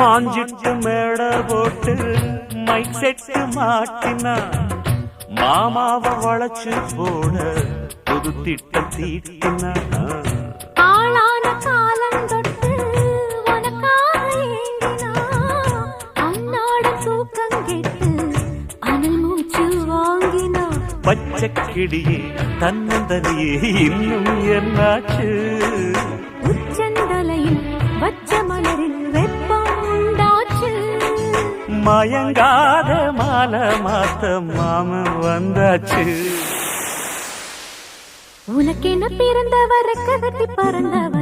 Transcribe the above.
மாஞ்சிட்டு மேட போட்டு mic set மாட்டினா மாமாவ வளைச்சு போட புது திட்டம் தீட்டினா ஆளான காலம் தொட்டு உனக்காக ஏங்கினா அன்னாட தூக்கம் கெட்டு அனல் மூச்சு வாங்கினா பச்சை கிளியே தன்னந்தனியே இன்னும் என்னாச்சு உச்சந்தலையில் வச்ச மலரில் வெப்பம் உண்டாச்சு மயங்காத மாலை மாத்த மாமன் வந்தாச்சு உனக்கென பிறந்தவர் கட்டி பறந்தவர்